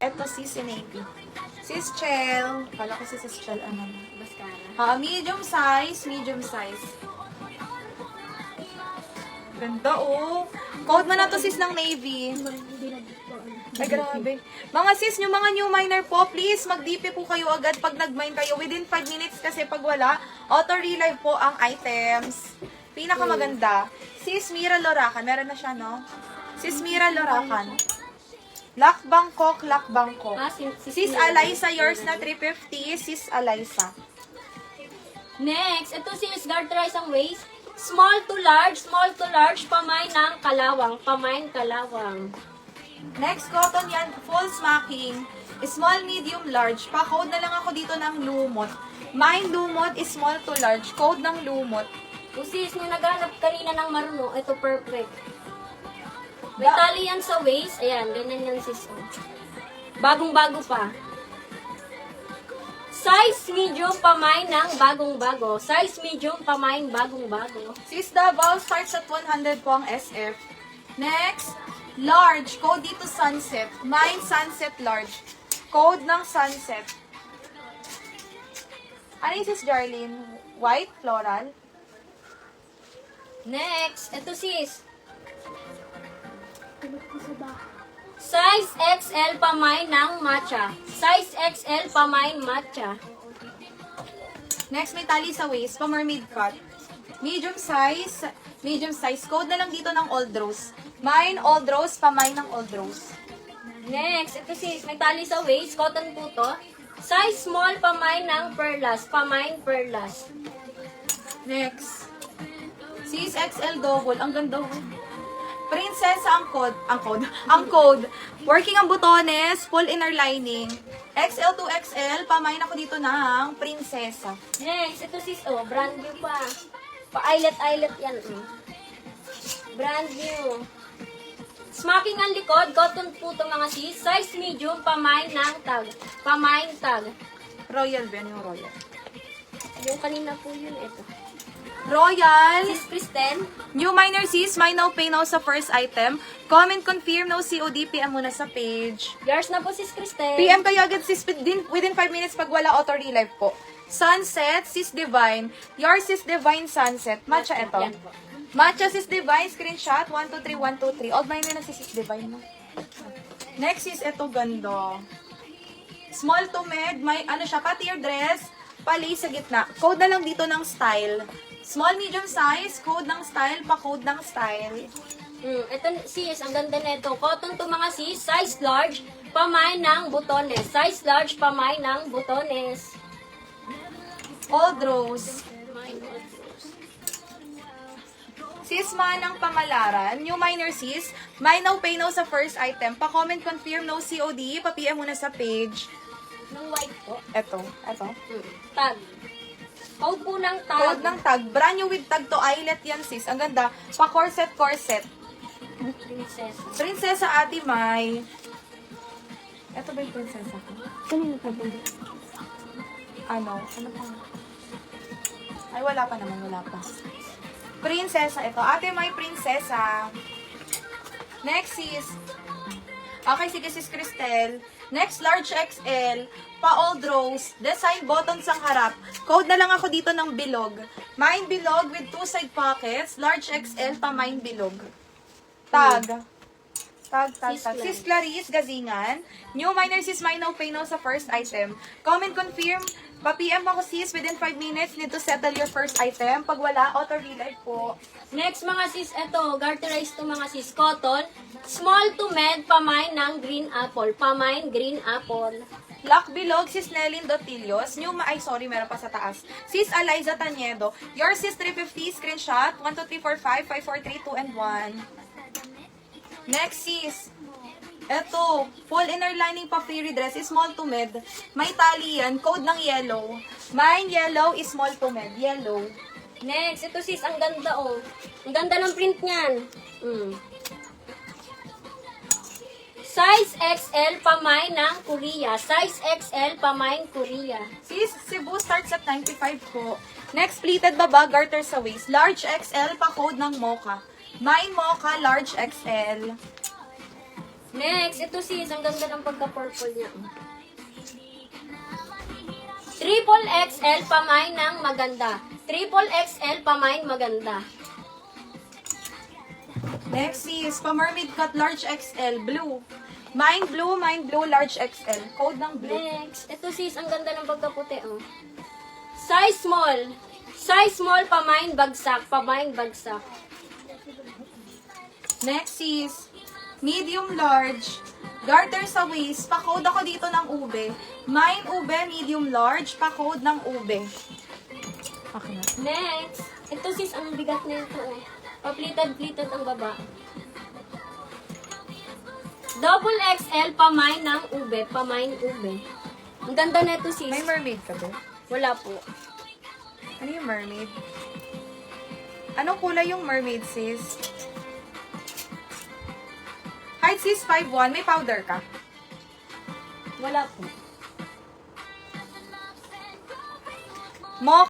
Ito sis in AP. Sis Chel. Kala ko si sis Chel ano. Mascara. Medium size, medium size. Ganda oh. Code mo na to sis ng navy. Ay grabe. Mga sis, yung mga new miner po, please mag-DP po kayo agad pag nag-mine kayo. Within 5 minutes kasi pag wala, auto-relive po ang items. Pinakamaganda. Sis Mira Loracan. Meron na siya, no? Sis Mira Loracan. Lock Bangkok, Lock Bangkok. Sis Alyssa, yours na 350. Sis Alyssa. Next, ito si Garterize ang waist. Small to large, pamay ng kalawang, Next, cotton yan, full smacking. Small, medium, large. Pa-code na lang ako dito ng lumot. Mine lumot is small to large. Code ng lumot. Kung sis, nung naghanap kanina ng maruno, ito perfect. May tali yan sa waist. Ayan, ganyan yan sis. Oh. Bagong-bago pa. Size medium, pamay ng bagong-bago. Size medium, pamay bagong-bago. Sis Davao starts at 100 po ang SF. Next, large. Code dito sunset. Mine sunset large. Code ng sunset. Ano yung sis Jarlene? White, floral. Next, ito sis. Size XL pamay ng matcha. Size XL pamay matcha. Next, may tali sa waist, pa mermaid cut. Medium size. Code na lang dito ng old rose. Mine, old rose, pa mine ng old rose. Next, ito sis, may tali sa waist, cotton po to. Size small pamay ng perlas. Next. Sis XL double. Ang ganda. Prinsesa ang code. Working ang butones, full inner lining. XL to XL, pamain ako dito ng prinsesa. Next, ito sis, oh, brand new pa. Pa-eyelet yan. Brand new. Smacking ang likod, cotton po to mga sis. Size medium, pamay ng tag. Royal ba yung royal? Yung kanina po yun, ito. Royal. Sis Kristen. New miner sis, may no pay now sa first item. Comment confirm, no COD, PM muna sa page. Yours na po sis Kristen. PM kayo agad sis, within 5 minutes pag wala auto-relive po. Sunset, sis Divine. Your sis Divine sunset. Matcha ito. Yan po. Matcha sis Divine, screenshot, 123, 123. Old miner na si sis Divine mo. Next is ito ganda. Small to med, may ano siya, pa-tier dress, palay sa gitna. Code na lang dito ng style. Small, medium size, code ng style, pa-code ng style. Ito sis, ang ganda nito. Cotton to mga sis, size large, pamay ng butones. Size large, pamay ng butones. Old rose. Sis Manang Pamalaran, new minor sis, may no pay no sa first item. Pa-comment confirm, no COD, pa-PM muna sa page. Ng white po. Eto. Tag. Code po ng tag. Code ng tag. Brand new with tag to eyelet yan sis. Ang ganda. Pa-corset. Princess. Prinsesa Ate Mai. Eto ba yung prinsesa ko? Kanina pa po. Ano pa? Ay, wala pa. Prinsesa ito. Ate Mai, prinsesa. Next is, okay, sige sis Cristel. Next, large XL. Pa-old rose. Design buttons ang harap. Code na lang ako dito ng bilog. Mine bilog with 2 side pockets. Large XL pa mine bilog. Tag. Sis Clarice Gazingan. New minor sis mine no pay no sa first item. Comment confirm. Pa-PM ako sis within 5 minutes. Need to settle your first item. Pag wala, auto-relive po. Next mga sis, eto, garterize to mga sis, cotton. Small to med, pamay ng green apple. Lock Bilog, sis Nelin Dotillos. Meron pa sa taas. Sis Eliza Taniedo. Your sis 350, screenshot. 1, 2, 3, 4, 5, 5, 4, 3, 2, and 1. Next sis. Eto, full inner lining pa free redress is small to med. May tali yan, code ng yellow. Mine yellow is small to med. Yellow. Next, ito sis, ang ganda Ang ganda ng print niyan. Size XL pamay ng Korea. Size XL pamay Korea. Sis, Cebu starts at 95 po. Next, pleated baba, garter sa waist. Large XL, pa-code ng Mocha. Mine Mocha, large XL. Next, ito sis, ang ganda ng pagka-purple niya. Triple XL pamay ng maganda. Triple XL pamay maganda. Next is pa-mermaid cut, large XL, blue. Mine blue, large XL. Code ng blue. Next, ito sis, ang ganda ng pagkaputi, oh. Size small. Size small, pamain bagsak. Pamain bagsak. Next is medium large. Garter sa waist. Pa-code ako dito ng ube. Mine ube, medium large. Pa-code ng ube. Okay na. Next, ito sis, ang bigat na ito, oh. Paplitad-plitad ang baba. Double XL, pamain ng ube. Pamain ube. Ang ganda na ito sis. May mermaid ka ba? Wala po. Ano yung mermaid? Anong kulay yung mermaid, sis? Height, sis, 5'1". May powder ka? Wala po. Mocha.